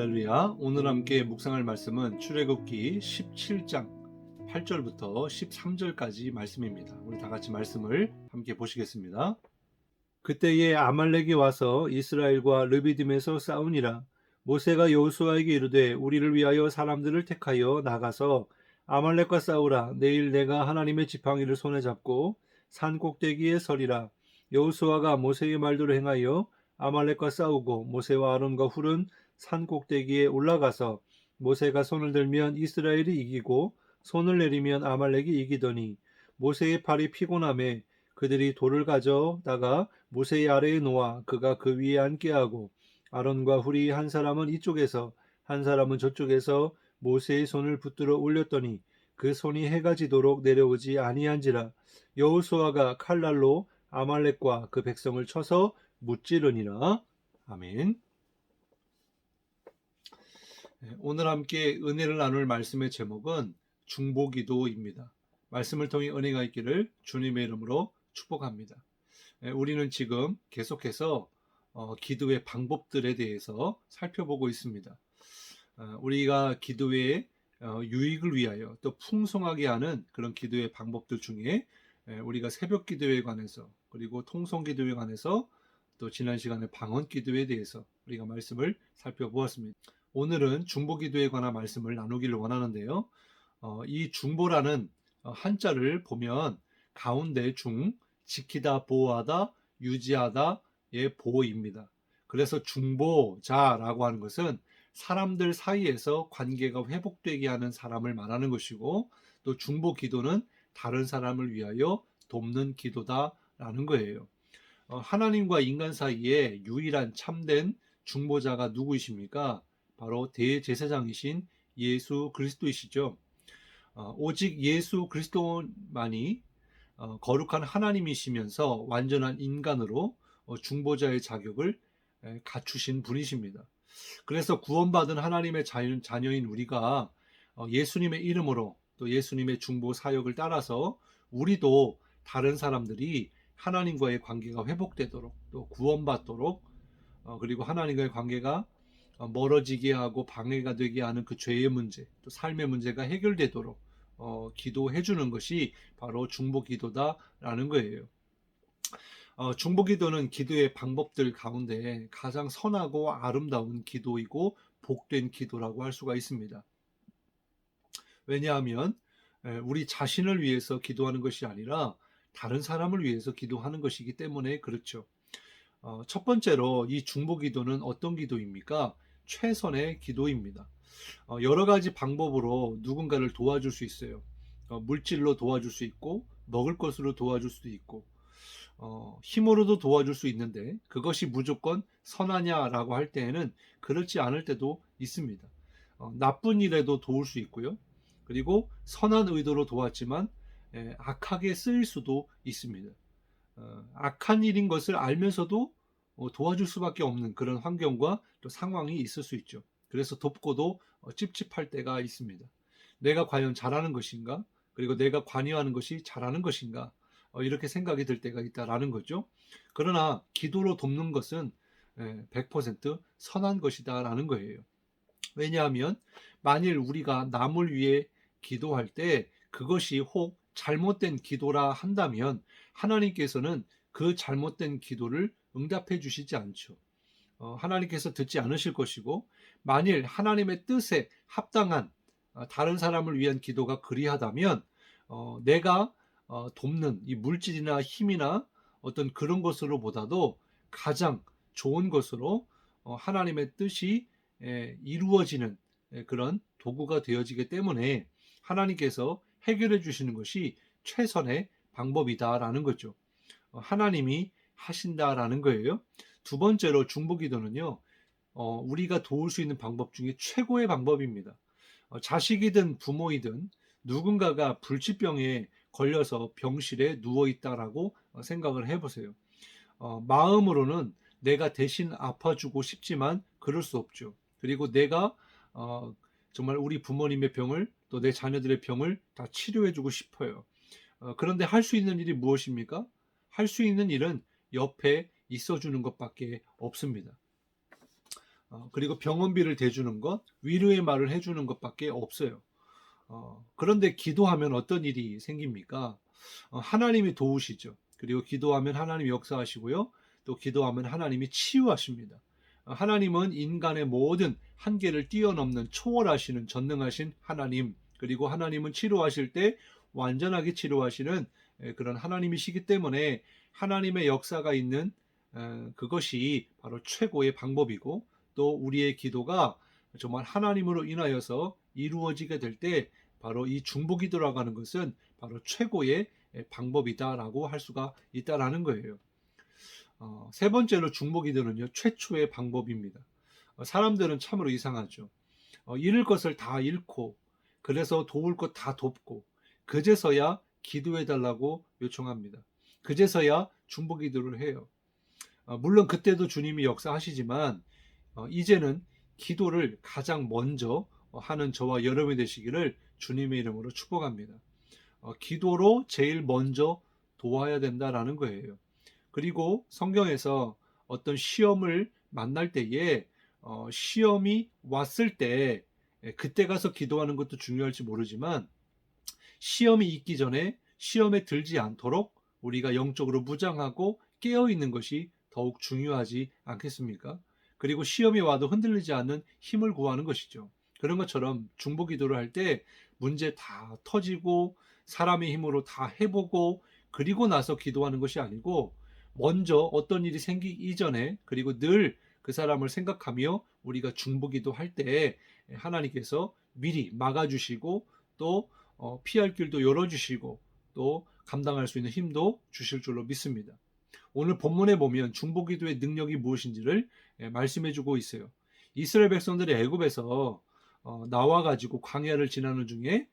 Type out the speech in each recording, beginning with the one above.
할렐루야. 오늘 함께 묵상할 말씀은 출애굽기 17장 8절부터 13절까지 말씀입니다. 우리 다 같이 말씀을 함께 보시겠습니다. 그때에 아말렉이 와서 이스라엘과 르비딤에서 싸우니라. 모세가 여호수아에게 이르되 우리를 위하여 사람들을 택하여 나가서 아말렉과 싸우라. 내일 내가 하나님의 지팡이를 손에 잡고 산 꼭대기에 서리라. 여호수아가 모세의 말대로 행하여 아말렉과 싸우고 모세와 아론과 훌은 산 꼭대기에 올라가서 모세가 손을 들면 이스라엘이 이기고 손을 내리면 아말렉이 이기더니 모세의 팔이 피곤함에 그들이 돌을 가져다가 모세의 아래에 놓아 그가 그 위에 앉게 하고 아론과 훌이 한 사람은 이쪽에서 한 사람은 저쪽에서 모세의 손을 붙들어 올렸더니 그 손이 해가 지도록 내려오지 아니한지라. 여호수아가 칼날로 아말렉과 그 백성을 쳐서 무찌르니라. 아멘. 오늘 함께 은혜를 나눌 말씀의 제목은 중보기도입니다. 말씀을 통해 은혜가 있기를 주님의 이름으로 축복합니다. 우리는 지금 계속해서 기도의 방법들에 대해서 살펴보고 있습니다. 우리가 기도의 유익을 위하여 또 풍성하게 하는 그런 기도의 방법들 중에 우리가 새벽 기도에 관해서 그리고 통성 기도에 관해서 또 지난 시간에 방언 기도에 대해서 우리가 말씀을 살펴보았습니다. 오늘은 중보 기도에 관한 말씀을 나누기를 원하는데요. 이 중보라는 한자를 보면 가운데 중, 지키다, 보호하다, 유지하다의 보호입니다. 그래서 중보자라고 하는 것은 사람들 사이에서 관계가 회복되게 하는 사람을 말하는 것이고, 또 중보 기도는 다른 사람을 위하여 돕는 기도다라는 거예요. 하나님과 인간 사이에 유일한 참된 중보자가 누구이십니까? 바로 대제사장이신 예수 그리스도이시죠. 오직 예수 그리스도만이 거룩한 하나님이시면서 완전한 인간으로 중보자의 자격을 갖추신 분이십니다. 그래서 구원받은 하나님의 자녀인 우리가 예수님의 이름으로 또 예수님의 중보 사역을 따라서 우리도 다른 사람들이 하나님과의 관계가 회복되도록 또 구원받도록 그리고 하나님과의 관계가 멀어지게 하고 방해가 되게 하는 그 죄의 문제 또 삶의 문제가 해결되도록 기도해 주는 것이 바로 중보 기도다라는 거예요. 중보 기도는 기도의 방법들 가운데 가장 선하고 아름다운 기도이고 복된 기도라고 할 수가 있습니다. 왜냐하면 우리 자신을 위해서 기도하는 것이 아니라 다른 사람을 위해서 기도하는 것이기 때문에 그렇죠. 첫 번째로 이 중보 기도는 어떤 기도입니까? 최선의 기도입니다. 여러 가지 방법으로 누군가를 도와줄 수 있어요. 물질로 도와줄 수 있고 먹을 것으로 도와줄 수도 있고 힘으로도 도와줄 수 있는데 그것이 무조건 선하냐라고 할 때에는 그렇지 않을 때도 있습니다. 나쁜 일에도 도울 수 있고요. 그리고 선한 의도로 도왔지만 악하게 쓰일 수도 있습니다. 악한 일인 것을 알면서도 도와줄 수밖에 없는 그런 환경과 또 상황이 있을 수 있죠. 그래서 돕고도 찝찝할 때가 있습니다. 내가 과연 잘하는 것인가? 그리고 내가 관여하는 것이 잘하는 것인가? 이렇게 생각이 들 때가 있다라는 거죠. 그러나 기도로 돕는 것은 100% 선한 것이다라는 거예요. 왜냐하면 만일 우리가 남을 위해 기도할 때 그것이 혹 잘못된 기도라 한다면 하나님께서는 그 잘못된 기도를 응답해 주시지 않죠. 하나님께서 듣지 않으실 것이고 만일 하나님의 뜻에 합당한 다른 사람을 위한 기도가 그리하다면 내가 돕는 이 물질이나 힘이나 어떤 그런 것으로보다도 가장 좋은 것으로 하나님의 뜻이 이루어지는 그런 도구가 되어지기 때문에 하나님께서 해결해 주시는 것이 최선의 방법이다라는 거죠. 하나님이 하신다라는 거예요. 두 번째로 중보기도는요, 우리가 도울 수 있는 방법 중에 최고의 방법입니다. 자식이든 부모이든 누군가가 불치병에 걸려서 병실에 누워 있다라고 생각을 해보세요. 마음으로는 내가 대신 아파주고 싶지만 그럴 수 없죠. 그리고 내가 정말 우리 부모님의 병을 또 내 자녀들의 병을 다 치료해주고 싶어요. 그런데 할 수 있는 일이 무엇입니까? 할 수 있는 일은 옆에 있어주는 것밖에 없습니다. 그리고 병원비를 대주는 것, 위로의 말을 해주는 것밖에 없어요. 그런데 기도하면 어떤 일이 생깁니까? 하나님이 도우시죠. 그리고 기도하면 하나님이 역사하시고요. 또 기도하면 하나님이 치유하십니다. 하나님은 인간의 모든 한계를 뛰어넘는 초월하시는 전능하신 하나님, 그리고 하나님은 치료하실 때 완전하게 치료하시는 그런 하나님이시기 때문에 하나님의 역사가 있는 그것이 바로 최고의 방법이고, 또 우리의 기도가 정말 하나님으로 인하여서 이루어지게 될 때 바로 이 중보기도라고 하는 것은 바로 최고의 방법이다라고 할 수가 있다라는 거예요. 세 번째로 중보기도는요, 최초의 방법입니다. 사람들은 참으로 이상하죠. 잃을 것을 다 잃고, 그래서 도울 것 다 돕고, 그제서야 기도해 달라고 요청합니다. 그제서야 중보기도를 해요. 물론 그때도 주님이 역사하시지만 이제는 기도를 가장 먼저 하는 저와 여러분이 되시기를 주님의 이름으로 축복합니다. 기도로 제일 먼저 도와야 된다라는 거예요. 그리고 성경에서 어떤 시험을 만날 때에 시험이 왔을 때 그때 가서 기도하는 것도 중요할지 모르지만, 시험이 있기 전에 시험에 들지 않도록 우리가 영적으로 무장하고 깨어 있는 것이 더욱 중요하지 않겠습니까? 그리고 시험이 와도 흔들리지 않는 힘을 구하는 것이죠. 그런 것처럼 중보기도를 할 때 문제 다 터지고 사람의 힘으로 다 해보고 그리고 나서 기도하는 것이 아니고, 먼저 어떤 일이 생기기 이전에, 그리고 늘 그 사람을 생각하며 우리가 중보기도 할 때 하나님께서 미리 막아주시고, 또 피할 길도 열어주시고, 또 감당할 수 있는 힘도 주실 줄로 믿습니다. 오늘 본문에 보면 중보기도의 능력이 무엇인지를 말씀해주고 있어요. 이스라엘 백성들이 애굽에서 나와가지고 광야를 지나는 중에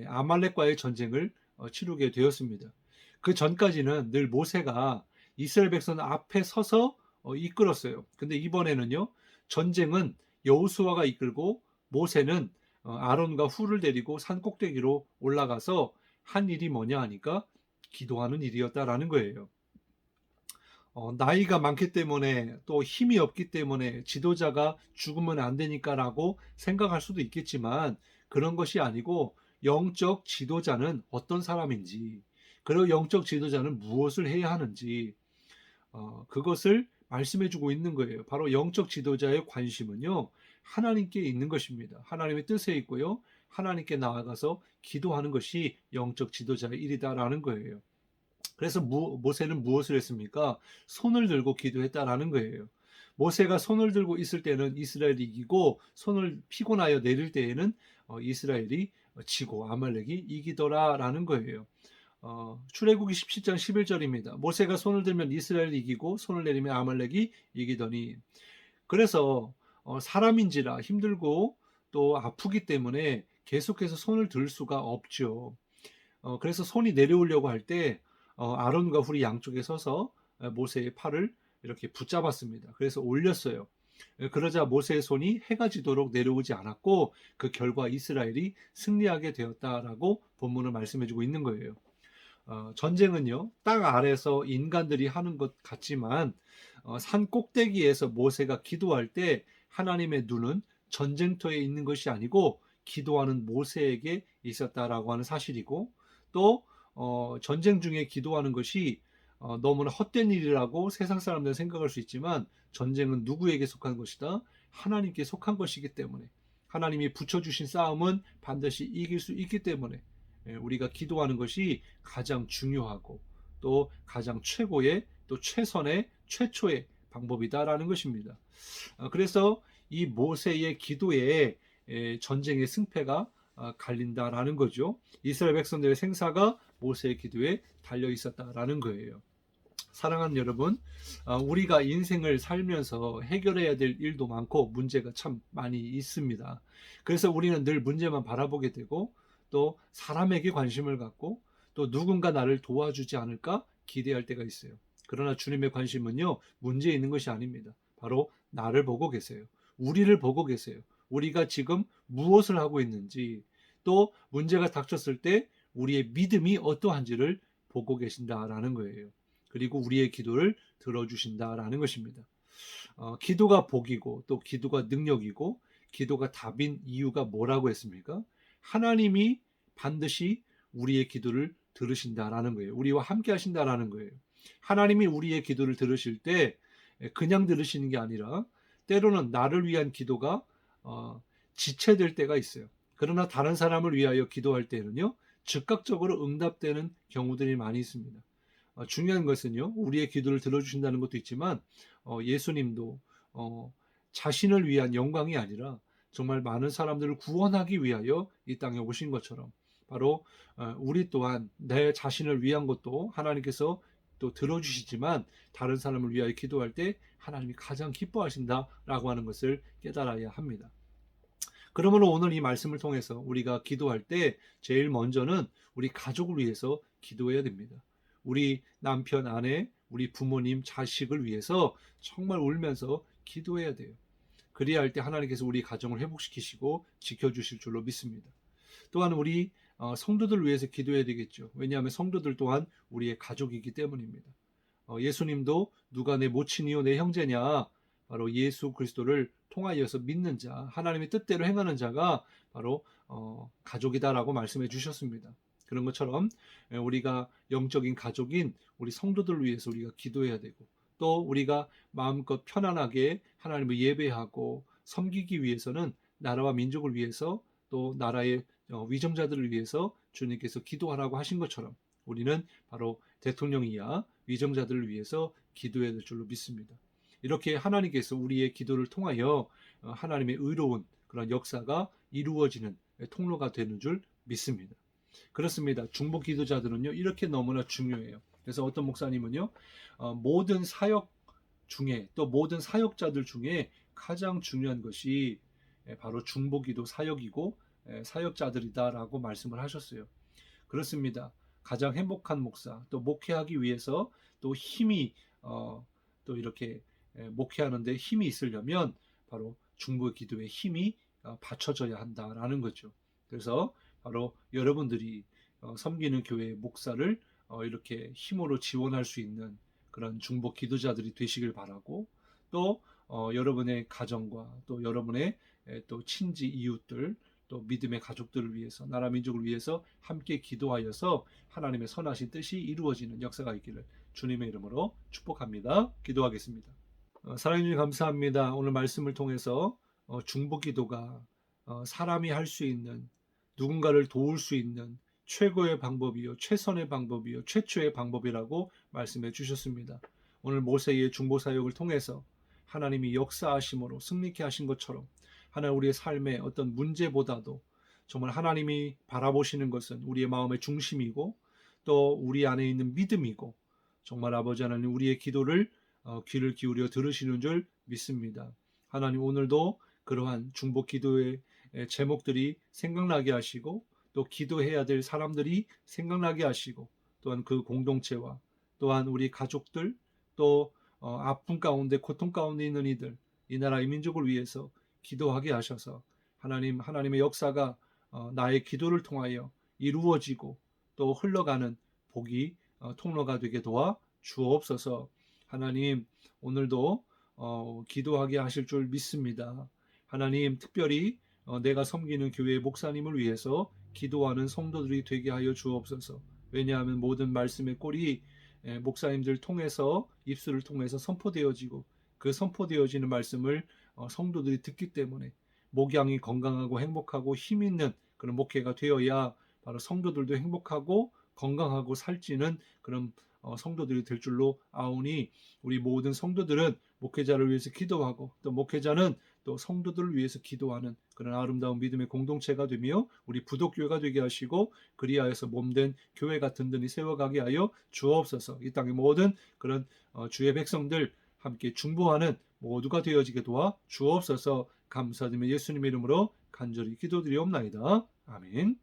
아말렉과의 전쟁을 치르게 되었습니다. 그 전까지는 늘 모세가 이스라엘 백성 앞에 서서 이끌었어요. 근데 이번에는요, 전쟁은 여호수아가 이끌고 모세는 아론과 훌을 데리고 산 꼭대기로 올라가서 한 일이 뭐냐 하니까 기도하는 일이었다라는 거예요. 나이가 많기 때문에, 또 힘이 없기 때문에 지도자가 죽으면 안 되니까라고 생각할 수도 있겠지만, 그런 것이 아니고 영적 지도자는 어떤 사람인지, 그리고 영적 지도자는 무엇을 해야 하는지 그것을 말씀해주고 있는 거예요. 바로 영적 지도자의 관심은요, 하나님께 있는 것입니다. 하나님의 뜻에 있고요, 하나님께 나아가서 기도하는 것이 영적 지도자의 일이다라는 거예요. 그래서 모세는 무엇을 했습니까? 손을 들고 기도했다라는 거예요. 모세가 손을 들고 있을 때는 이스라엘이 이기고, 손을 피고 나여 내릴 때에는 이스라엘이 지고 아말렉이 이기더라라는 거예요. 출애굽기 17장 11절입니다. 모세가 손을 들면 이스라엘이 이기고 손을 내리면 아말렉이 이기더니. 그래서 사람인지라 힘들고 또 아프기 때문에 계속해서 손을 들 수가 없죠. 그래서 손이 내려오려고 할 때 아론과 훌이 양쪽에 서서 모세의 팔을 이렇게 붙잡았습니다. 그래서 올렸어요. 그러자 모세의 손이 해가 지도록 내려오지 않았고, 그 결과 이스라엘이 승리하게 되었다라고 본문을 말씀해주고 있는 거예요. 전쟁은요, 땅 아래서 인간들이 하는 것 같지만 산 꼭대기에서 모세가 기도할 때 하나님의 눈은 전쟁터에 있는 것이 아니고 기도하는 모세에게 있었다라고 하는 사실이고, 또 전쟁 중에 기도하는 것이 너무나 헛된 일이라고 세상 사람들은 생각할 수 있지만, 전쟁은 누구에게 속한 것이다? 하나님께 속한 것이기 때문에, 하나님이 붙여주신 싸움은 반드시 이길 수 있기 때문에 우리가 기도하는 것이 가장 중요하고 또 가장 최고의, 또 최선의, 최초의 방법이다라는 것입니다. 그래서 이 모세의 기도에 전쟁의 승패가 갈린다라는 거죠. 이스라엘 백성들의 생사가 모세의 기도에 달려 있었다라는 거예요. 사랑하는 여러분, 우리가 인생을 살면서 해결해야 될 일도 많고 문제가 참 많이 있습니다. 그래서 우리는 늘 문제만 바라보게 되고, 또 사람에게 관심을 갖고, 또 누군가 나를 도와주지 않을까 기대할 때가 있어요. 그러나 주님의 관심은요, 문제에 있는 것이 아닙니다. 바로 나를 보고 계세요. 우리를 보고 계세요. 우리가 지금 무엇을 하고 있는지, 또 문제가 닥쳤을 때 우리의 믿음이 어떠한지를 보고 계신다라는 거예요. 그리고 우리의 기도를 들어주신다라는 것입니다. 기도가 복이고 또 기도가 능력이고 기도가 답인 이유가 뭐라고 했습니까? 하나님이 반드시 우리의 기도를 들으신다라는 거예요. 우리와 함께 하신다라는 거예요. 하나님이 우리의 기도를 들으실 때 그냥 들으시는 게 아니라 때로는 나를 위한 기도가 지체될 때가 있어요. 그러나 다른 사람을 위하여 기도할 때는요, 즉각적으로 응답되는 경우들이 많이 있습니다. 중요한 것은요, 우리의 기도를 들어주신다는 것도 있지만 예수님도 자신을 위한 영광이 아니라 정말 많은 사람들을 구원하기 위하여 이 땅에 오신 것처럼 바로 우리 또한 내 자신을 위한 것도 하나님께서 또 들어주시지만 다른 사람을 위하여 기도할 때 하나님이 가장 기뻐하신다라고 하는 것을 깨달아야 합니다. 그러므로 오늘 이 말씀을 통해서 우리가 기도할 때 제일 먼저는 우리 가족을 위해서 기도해야 됩니다. 우리 남편, 아내, 우리 부모님, 자식을 위해서 정말 울면서 기도해야 돼요. 그래야 할 때 하나님께서 우리 가정을 회복시키시고 지켜주실 줄로 믿습니다. 또한 우리 성도들 위해서 기도해야 되겠죠. 왜냐하면 성도들 또한 우리의 가족이기 때문입니다. 예수님도 누가 내 모친이요 내 형제냐, 바로 예수 그리스도를 통하여서 믿는 자, 하나님의 뜻대로 행하는 자가 바로 가족이다라고 말씀해 주셨습니다. 그런 것처럼 우리가 영적인 가족인 우리 성도들을 위해서 우리가 기도해야 되고, 또 우리가 마음껏 편안하게 하나님을 예배하고 섬기기 위해서는 나라와 민족을 위해서, 또 나라의 위정자들을 위해서 주님께서 기도하라고 하신 것처럼 우리는 바로 대통령이야 위정자들을 위해서 기도해야 될 줄로 믿습니다. 이렇게 하나님께서 우리의 기도를 통하여 하나님의 의로운 그런 역사가 이루어지는 통로가 되는 줄 믿습니다. 그렇습니다. 중보 기도자들은요, 이렇게 너무나 중요해요. 그래서 어떤 목사님은요, 모든 사역 중에, 또 모든 사역자들 중에 가장 중요한 것이 바로 중보 기도 사역이고 사역자들이다라고 말씀을 하셨어요. 그렇습니다. 가장 행복한 목사, 또 목회하기 위해서 또 힘이 또 이렇게 목회하는데 힘이 있으려면 바로 중보 기도의 힘이 받쳐져야 한다라는 거죠. 그래서 바로 여러분들이 섬기는 교회의 목사를 이렇게 힘으로 지원할 수 있는 그런 중보 기도자들이 되시길 바라고, 또 여러분의 가정과 또 여러분의 또 친지 이웃들, 또 믿음의 가족들을 위해서, 나라 민족을 위해서 함께 기도하여서 하나님의 선하신 뜻이 이루어지는 역사가 있기를 주님의 이름으로 축복합니다. 기도하겠습니다. 사랑해 주님 감사합니다. 오늘 말씀을 통해서 중보 기도가 사람이 할 수 있는, 누군가를 도울 수 있는 최고의 방법이요, 최선의 방법이요, 최초의 방법이라고 말씀해 주셨습니다. 오늘 모세의 중보 사역을 통해서 하나님이 역사하심으로 승리케 하신 것처럼 하나님 우리의 삶의 어떤 문제보다도 정말 하나님이 바라보시는 것은 우리의 마음의 중심이고 또 우리 안에 있는 믿음이고, 정말 아버지 하나님 우리의 기도를 귀를 기울여 들으시는 줄 믿습니다. 하나님 오늘도 그러한 중보 기도의 제목들이 생각나게 하시고, 또 기도해야 될 사람들이 생각나게 하시고, 또한 그 공동체와 또한 우리 가족들, 또 아픔 가운데 고통 가운데 있는 이들, 이 나라의 민족을 위해서 기도하게 하셔서 하나님의 역사가 나의 기도를 통하여 이루어지고 또 흘러가는 복이 통로가 되게 도와 주옵소서. 하나님 오늘도 기도하게 하실 줄 믿습니다. 하나님 특별히 내가 섬기는 교회의 목사님을 위해서 기도하는 성도들이 되게 하여 주옵소서. 왜냐하면 모든 말씀의 꼴이 목사님들 통해서, 입술을 통해서 선포되어지고 그 선포되어지는 말씀을 성도들이 듣기 때문에 목양이 건강하고 행복하고 힘 있는 그런 목회가 되어야 바로 성도들도 행복하고 건강하고 살찌는 그런 성도들이 될 줄로 아오니, 우리 모든 성도들은 목회자를 위해서 기도하고 또 목회자는 또 성도들을 위해서 기도하는 그런 아름다운 믿음의 공동체가 되며 우리 부독교회가 되게 하시고, 그리하여서 몸된 교회가 든든히 세워가게 하여 주옵소서. 이 땅의 모든 그런 주의 백성들 함께 중보하는 모두가 되어지게 도와 주옵소서. 감사드리며 예수님의 이름으로 간절히 기도드리옵나이다. 아멘.